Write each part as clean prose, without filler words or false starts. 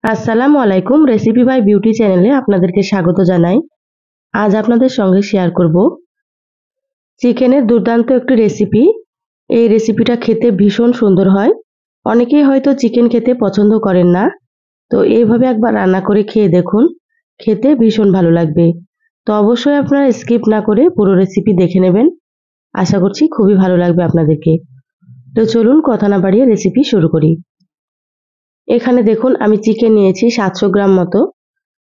আসসালামু আলাইকুম। Recipe by beauty চ্যানেলে আপনাদেরকে স্বাগত জানাই। আজ আপনাদের সঙ্গে শেয়ার করব চিকেনের দুর্দান্ত একটি রেসিপি। এই রেসিপিটা খেতে ভীষণ সুন্দর হয়। অনেকেই হয়তো চিকেন খেতে পছন্দ করেন না, তো এইভাবে একবার রান্না করে খেয়ে দেখুন, খেতে ভীষণ ভালো লাগবে। তো অবশ্যই আপনারা স্কিপ না করে পুরো রেসিপি দেখে নেবেন। আশা করছি খুবই ভালো লাগবে আপনাদেরকে। তো চলুন কথা না বাড়িয়ে রেসিপি শুরু করি। এখানে দেখুন আমি চিকেন নিয়েছি 700 গ্রাম মতো।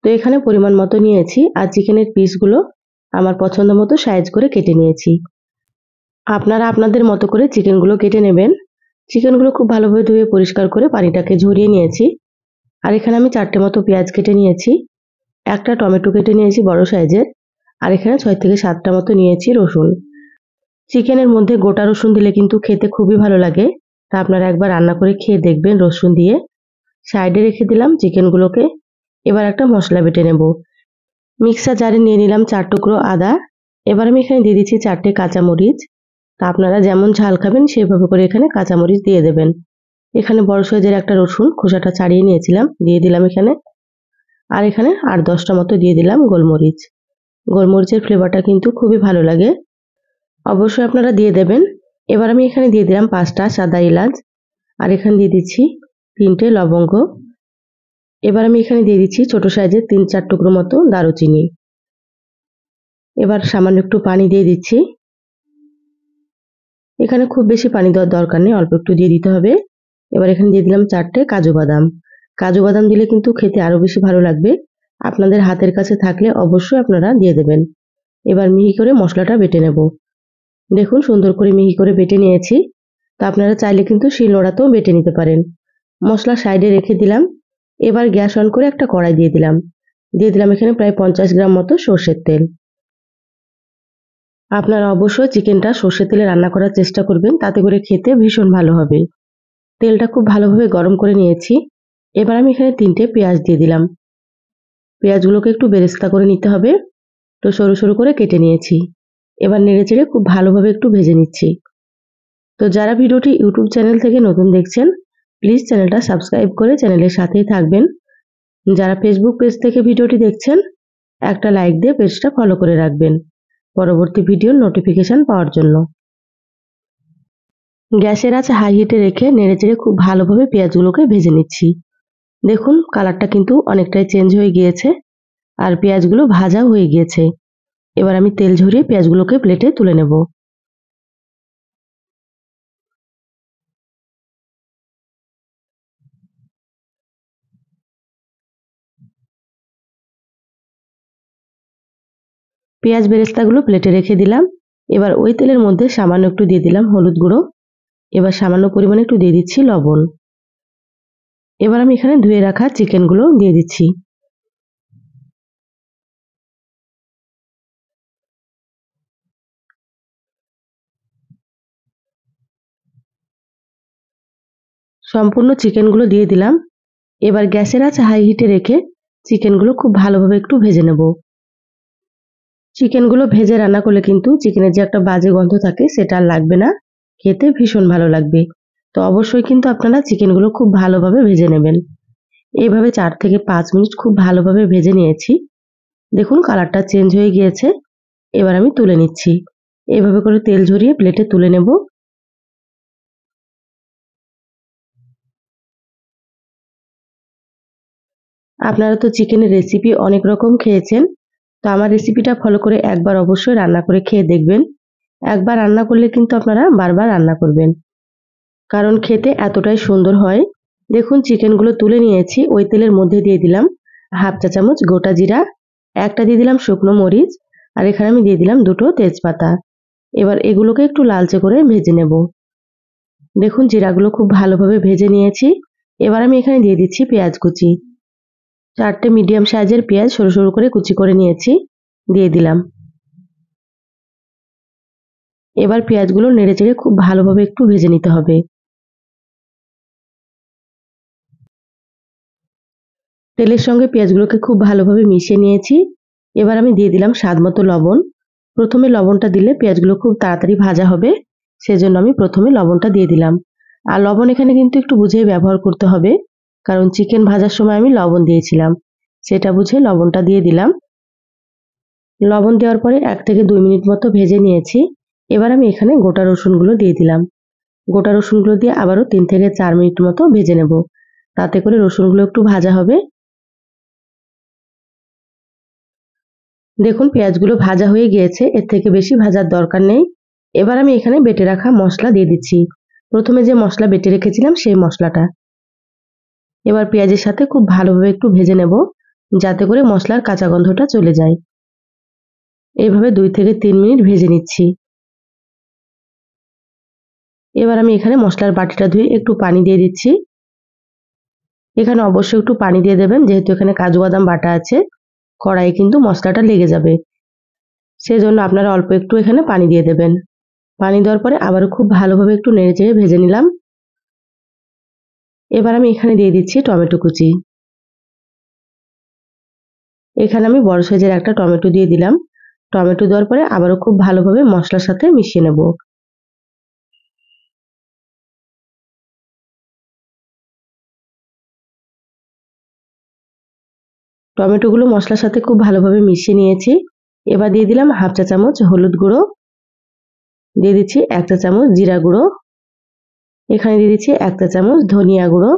তো এখানে পরিমাণ মতো নিয়েছি, আর চিকেনের পিসগুলো আমার পছন্দ মতো সাইজ করে কেটে নিয়েছি। আপনারা আপনাদের মতো করে চিকেনগুলো কেটে নেবেন। চিকেনগুলো খুব ভালোভাবে ধুয়ে পরিষ্কার করে পানিটাকে ঝরিয়ে নিয়েছি। আর এখানে আমি 4টে মতো পেঁয়াজ কেটে নিয়েছি, একটা টমেটো কেটে নিয়েছি বড় সাইজের, আর এখানে 6 থেকে 7টা মতো নিয়েছি রসুন। চিকেনের মধ্যে গোটা রসুন দিলে কিন্তু খেতে খুবই ভালো লাগে, তা আপনারা একবার রান্না করে খেয়ে দেখবেন রসুন দিয়ে। সাইডে রেখে দিলাম চিকেনগুলোকে। এবার একটা মশলা বেটে নেব। মিক্সার জারে নিয়ে নিলাম 4 টুকরো আদা। এবার আমি এখানে দিয়ে দিচ্ছি 4টে কাঁচামরিচ। তা আপনারা যেমন ঝাল খাবেন সেভাবে করে এখানে কাঁচামরিচ দিয়ে দেবেন। এখানে বড় সাইজের একটা রসুন খোসাটা ছাড়িয়ে নিয়েছিলাম, দিয়ে দিলাম এখানে। আর এখানে 8-10টা মতো দিয়ে দিলাম গোলমরিচ। গোলমরিচের ফ্লেভারটা কিন্তু খুবই ভালো লাগে, অবশ্যই আপনারা দিয়ে দেবেন। এবার আমি এখানে দিয়ে দিলাম 5টা সাদা এলাচ, আর এখানে দিয়ে দিচ্ছি 3টে লবঙ্গ। এবার আমি এখানে দিয়ে দিচ্ছি ছোট সাইজের 3-4 টুকরো মতো দারুচিনি। এবার সামান্য একটু পানি দিয়ে দিচ্ছি। এখানে খুব বেশি পানি দেওয়ার দরকার নেই, অল্প একটু দিয়ে দিতে হবে। এবার এখানে দিয়ে দিলাম 4টে কাজু বাদাম। কাজু বাদাম দিলে কিন্তু খেতে আরো বেশি ভালো লাগবে। আপনাদের হাতের কাছে থাকলে অবশ্যই আপনারা দিয়ে দেবেন। এবার মিহি করে মশলাটা বেটে নেব। দেখুন সুন্দর করে মিহি করে বেটে নিয়েছি। তো আপনারা চাইলে কিন্তু শিলনোড়াতেও বেটে নিতে পারেন। মশলা সাইডে রেখে দিলাম। এবার গ্যাস অন করে একটা কড়াই দিয়ে দিলাম। দিয়ে দিলাম এখানে প্রায় 50 গ্রাম মতো সর্ষের তেল। আপনারা অবশ্যই চিকেনটা সর্ষের তেলে রান্না করার চেষ্টা করবেন, তাতে করে খেতে ভীষণ ভালো হবে। তেলটা খুব ভালোভাবে গরম করে নিয়েছি। এবার আমি এখানে 3টে পেঁয়াজ দিয়ে দিলাম। পেঁয়াজগুলোকে একটু বেরেস্তা করে নিতে হবে, তো সরু সরু করে কেটে নিয়েছি। এবার নেড়েচেড়ে খুব ভালোভাবে একটু ভেজে নিচ্ছি। তো যারা ভিডিওটি ইউটিউব চ্যানেল থেকে নতুন দেখছেন, প্লিজ চ্যানেলটা সাবস্ক্রাইব করে চ্যানেলের সাথেই থাকবেন। যারা ফেসবুক পেজ থেকে ভিডিওটি দেখছেন, একটা লাইক দিয়ে পেজটা ফলো করে রাখবেন পরবর্তী ভিডিওর নোটিফিকেশন পাওয়ার জন্য। গ্যাসের আঁচ হাই হিটে রেখে নেড়েচেড়ে খুব ভালোভাবে পেঁয়াজগুলোকে ভেজে নিচ্ছি। দেখুন কালারটা কিন্তু অনেকটাই চেঞ্জ হয়ে গিয়েছে, আর পেঁয়াজগুলো ভাজাও হয়ে গিয়েছে। এবার আমি তেল ঝরিয়ে পেঁয়াজগুলোকে প্লেটে তুলে নেব। পেঁয়াজ বেরেস্তাগুলো প্লেটে রেখে দিলাম। এবার ওই তেলের মধ্যে সামান্য একটু দিয়ে দিলাম হলুদ গুঁড়ো। এবার সামান্য পরিমাণে একটু দিয়ে দিচ্ছি লবণ। এবার আমি এখানে ধুয়ে রাখা চিকেনগুলো দিয়ে দিচ্ছি। সম্পূর্ণ চিকেনগুলো দিয়ে দিলাম। এবার গ্যাসের আঁচ হাই হিটে রেখে চিকেনগুলো খুব ভালোভাবে একটু ভেজে নেব। চিকেনগুলো ভেজে রান্না করলে কিন্তু চিকেনের যে একটা বাজে গন্ধ থাকে সেটা আর লাগবে না, খেতে ভীষণ ভালো লাগবে। তো অবশ্যই কিন্তু আপনারা চিকেনগুলো খুব ভালোভাবে ভেজে নেবেন। এইভাবে 4 থেকে 5 মিনিট খুব ভালোভাবে ভেজে নিয়েছি। দেখুন কালারটা চেঞ্জ হয়ে গিয়েছে। এবার আমি তুলে নিচ্ছি। এইভাবে করে তেল ঝরিয়ে প্লেটে তুলে নেব। আপনারা তো চিকেনের রেসিপি অনেক রকম খেয়েছেন, তো আমার রেসিপিটা ফলো করে একবার অবশ্যই রান্না করে খেয়ে দেখবেন। একবার রান্না করলে কিন্তু আপনারা বারবার রান্না করবেন, কারণ খেতে এতটাই সুন্দর হয়। দেখুন চিকেনগুলো তুলে নিয়েছি। ওই তেলের মধ্যে দিয়ে দিলাম হাফ চা চামচ গোটা জিরা, একটা দিয়ে দিলাম শুকনো মরিচ, আর এখানে আমি দিয়ে দিলাম 2টো তেজপাতা। এবার এগুলোকে একটু লালচে করে ভেজে নেব। দেখুন জিরাগুলো খুব ভালোভাবে ভেজে নিয়েছি। এবার আমি এখানে দিয়ে দিচ্ছি পেঁয়াজ কুচি। 4টে মিডিয়াম সাইজের পেঁয়াজ সরু সরু করে কুচি করে নিয়েছি, দিয়ে দিলাম। এবার পেঁয়াজগুলো নেড়েচেড়ে খুব ভালোভাবে একটু ভেজে নিতে হবে। তেলের সঙ্গে পেঁয়াজগুলোকে খুব ভালোভাবে মিশিয়ে নিয়েছি। এবার আমি দিয়ে দিলাম স্বাদ মতো লবণ। প্রথমে লবণটা দিলে পেঁয়াজগুলো খুব তাড়াতাড়ি ভাজা হবে, সেজন্য আমি প্রথমে লবণটা দিয়ে দিলাম। আর লবণ এখানে কিন্তু একটু বুঝে ব্যবহার করতে হবে, কারণ চিকেন ভাজার সময় আমি লবণ দিয়েছিলাম, সেটা বুঝে লবণটা দিয়ে দিলাম। লবণ দেওয়ার পরে 1 থেকে 2 মিনিট মতো ভেজে নিয়েছি। এবার আমি এখানে গোটা রসুনগুলো দিয়ে দিলাম। গোটা রসুনগুলো দিয়ে আবারও 3 থেকে 4 মিনিট মতো ভেজে নেব, তাতে করে রসুনগুলো একটু ভাজা হবে। দেখুন পেঁয়াজগুলো ভাজা হয়ে গিয়েছে, এর থেকে বেশি ভাজার দরকার নেই। এবার আমি এখানে বেটে রাখা মশলা দিয়ে দিচ্ছি। প্রথমে যে মশলা বেটে রেখেছিলাম সেই মশলাটা। এবার পেঁয়াজের সাথে খুব ভালোভাবে একটু ভেজে নেব, যাতে করে মশলার কাঁচা গন্ধটা চলে যায়। এইভাবে 2 থেকে 3 মিনিট ভেজে নিচ্ছি। এবার আমি এখানে মশলার বাটিটা ধুয়ে একটু পানি দিয়ে দিচ্ছি। এখানে অবশ্যই একটু পানি দিয়ে দেবেন, যেহেতু এখানে কাজু বাদাম বাটা আছে, কড়াইয়ে কিন্তু মশলাটা লেগে যাবে। সেজন্য আপনারা অল্প একটু এখানে পানি দিয়ে দেবেন। পানি দেওয়ার পরে আবারও খুব ভালোভাবে একটু নেড়েচেড়ে ভেজে নিলাম। এবার আমি এখানে দিয়ে দিচ্ছি টমেটো কুচি। এখানে আমি বড় সাইজের একটা টমেটো দিয়ে দিলাম। টমেটো দেওয়ার পরে আবারও খুব ভালোভাবে মশলার সাথে মিশিয়ে নেব। টমেটোগুলো মশলার সাথে খুব ভালোভাবে মিশিয়ে নিয়েছি। এবার দিয়ে দিলাম 1/2 চা চামচ হলুদ গুঁড়ো, দিয়ে দিচ্ছি 1 চা চামচ জিরা গুঁড়ো, এখানে দিয়ে দিচ্ছি 1 চা চামচ ধনিয়া গুঁড়ো,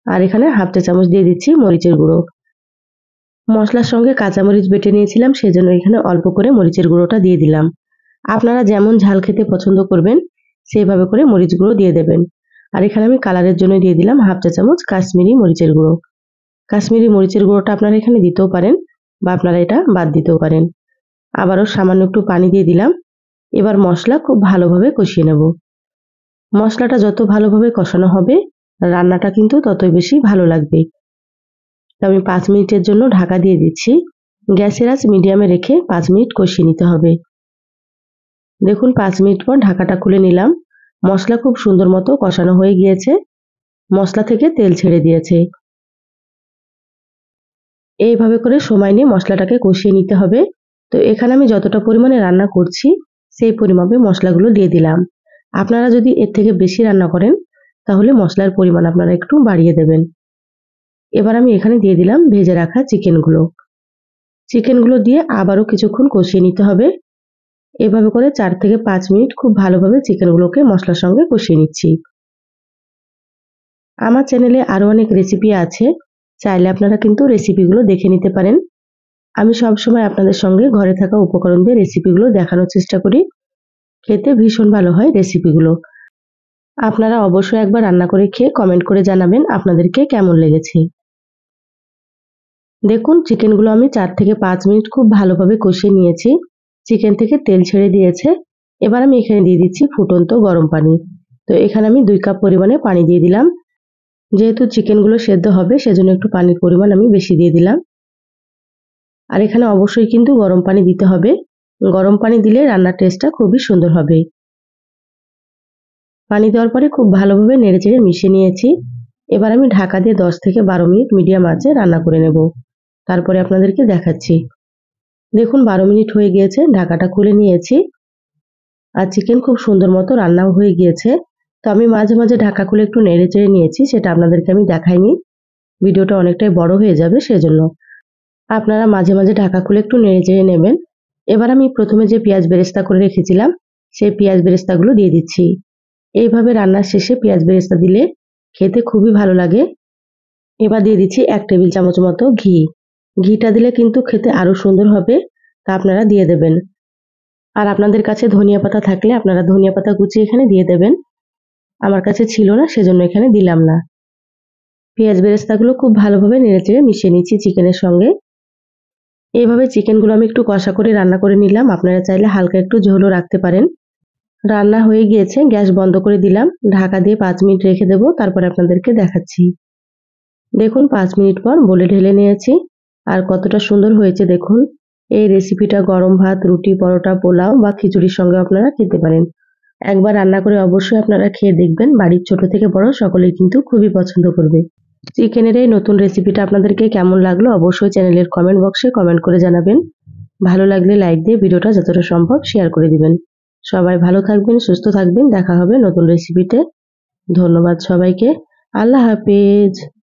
আর এখানে 1/2 চা চামচ দিয়ে দিচ্ছি মরিচের গুঁড়ো। মশলার সঙ্গে কাঁচামরিচ বেটে নিয়েছিলাম, সেজন্য এখানে অল্প করে মরিচের গুঁড়োটা দিয়ে দিলাম। আপনারা যেমন ঝাল খেতে পছন্দ করবেন সেইভাবে করে মরিচ গুঁড়ো দিয়ে দেবেন। আর এখানে আমি কালারের জন্য দিয়ে দিলাম 1/2 চা চামচ কাশ্মীরি মরিচের গুঁড়ো। কাশ্মীরি মরিচের গুঁড়োটা আপনারা এখানে দিতেও পারেন বা আপনারা এটা বাদ দিতেও পারেন। আবারও সামান্য একটু পানি দিয়ে দিলাম। এবার মশলা খুব ভালোভাবে কষিয়ে নেব। মশলাটা যত ভালোভাবে কষানো হবে রান্নাটা কিন্তু ততই বেশি ভালো লাগবে। আমি 5 মিনিটের জন্য ঢাকা দিয়ে দিচ্ছি। গ্যাসের আঁচ মিডিয়ামে রেখে 5 মিনিট কষিয়ে নিতে হবে। দেখুন 5 মিনিট পর ঢাকাটা খুলে নিলাম। মশলা খুব সুন্দর মতো কষানো হয়ে গিয়েছে, মশলা থেকে তেল ছেড়ে দিয়েছে। এইভাবে করে সময় নিয়ে মশলাটাকে কষিয়ে নিতে হবে। তো এখানে আমি যতটা পরিমাণে রান্না করছি সেই পরিমাপে মশলাগুলো দিয়ে দিলাম। আপনারা যদি এর থেকে বেশি রান্না করেন তাহলে মশলার পরিমাণ আপনারা একটু বাড়িয়ে দেবেন। এবার আমি এখানে দিয়ে দিলাম ভেজে রাখা চিকেনগুলো। চিকেনগুলো দিয়ে আবারও কিছুক্ষণ কষিয়ে নিতে হবে। এভাবে করে 4 থেকে 5 মিনিট খুব ভালোভাবে চিকেনগুলোকে মশলার সঙ্গে কষিয়ে নিচ্ছি। আমার চ্যানেলে আরও অনেক রেসিপি আছে, চাইলে আপনারা কিন্তু রেসিপিগুলো দেখে নিতে পারেন। আমি সবসময় আপনাদের সঙ্গে ঘরে থাকা উপকরণ দিয়ে রেসিপিগুলো দেখানোর চেষ্টা করি। খেতে ভীষণ ভালো হয় রেসিপিগুলো। আপনারা অবশ্যই একবার রান্না করে খেয়ে কমেন্ট করে জানাবেন আপনাদেরকে কেমন লেগেছে। দেখুন চিকেনগুলো আমি 4 থেকে 5 মিনিট খুব ভালোভাবে কষিয়ে নিয়েছি। চিকেন থেকে তেল ছেড়ে দিয়েছে। এবার আমি এখানে দিয়ে দিচ্ছি ফুটন্ত গরম পানি। তো এখানে আমি 2 কাপ পরিমাণে পানি দিয়ে দিলাম। যেহেতু চিকেনগুলো সেদ্ধ হবে সেজন্য একটু পানির পরিমাণ আমি বেশি দিয়ে দিলাম। আর এখানে অবশ্যই কিন্তু গরম পানি দিতে হবে। গরম পানি দিলে রান্নার টেস্টটা খুবই সুন্দর হবে। পানি দেওয়ার পরে খুব ভালোভাবে নেড়েচেড়ে মিশিয়ে নিয়েছি। এবার আমি ঢাকা দিয়ে 10 থেকে 12 মিনিট মিডিয়াম আঁচে রান্না করে নেব। তারপরে আপনাদেরকে দেখাচ্ছি। দেখুন 12 মিনিট হয়ে গিয়েছে, ঢাকাটা খুলে নিয়েছি। আর চিকেন খুব সুন্দর মতো রান্নাও হয়ে গিয়েছে। তো আমি মাঝে মাঝে ঢাকা খুলে একটু নেড়েচেড়ে নিয়েছি, সেটা আপনাদেরকে আমি দেখাইনি। ভিডিওটা অনেকটাই বড় হয়ে যাবে সেজন্য। আপনারা মাঝে মাঝে ঢাকা খুলে একটু নেড়েচেড়ে নেবেন। এবার আমি প্রথমে যে পেঁয়াজ বেরেস্তা করে রেখেছিলাম সেই পেঁয়াজ বেরেস্তাগুলো দিয়ে দিচ্ছি। এইভাবে রান্নার শেষে পেঁয়াজ বেরেস্তা দিলে খেতে খুবই ভালো লাগে। এবার দিয়ে দিচ্ছি 1 টেবিল চামচ মতো ঘি। ঘিটা দিলে কিন্তু খেতে আরো সুন্দর হবে, তা আপনারা দিয়ে দেবেন। আর আপনাদের কাছে ধনিয়া পাতা থাকলে আপনারা ধনিয়া পাতা কুচিয়ে এখানে দিয়ে দেবেন। আমার কাছে ছিল না সেজন্য এখানে দিলাম না। পেঁয়াজ বেরেস্তাগুলো খুব ভালোভাবে নেড়েচেড়ে মিশিয়ে নিচ্ছি চিকেনের সঙ্গে। এইভাবে চিকেনগুলো আমি একটু কষা করে রান্না করে নিলাম। আপনারা চাইলে হালকা একটু ঝোলও রাখতে পারেন। রান্না হয়ে গিয়েছে, গ্যাস বন্ধ করে দিলাম। ঢাকা দিয়ে 5 মিনিট রেখে দেবো, তারপরে আপনাদেরকে দেখাচ্ছি। দেখুন 5 মিনিট পর বলে ঢেলে নিয়েছি। আর কতটা সুন্দর হয়েছে দেখুন। এই রেসিপিটা গরম ভাত, রুটি, পরোটা, পোলাও বা খিচুড়ির সঙ্গে আপনারা খেতে পারেন। একবার রান্না করে অবশ্যই আপনারা খেয়ে দেখবেন, বাড়ির ছোট থেকে বড় সকলেই কিন্তু খুবই পছন্দ করবে। চিকেনের এই নতুন রেসিপিটা আপনাদেরকে কেমন লাগলো অবশ্যই চ্যানেলের কমেন্ট বক্সে কমেন্ট করে জানাবেন। ভালো লাগলে লাইক দিয়ে ভিডিওটা যতটা সম্ভব শেয়ার করে দিবেন। সবাই ভালো থাকবেন, সুস্থ থাকবেন। দেখা হবে নতুন রেসিপিতে। ধন্যবাদ সবাইকে। আল্লাহ হাফেজ।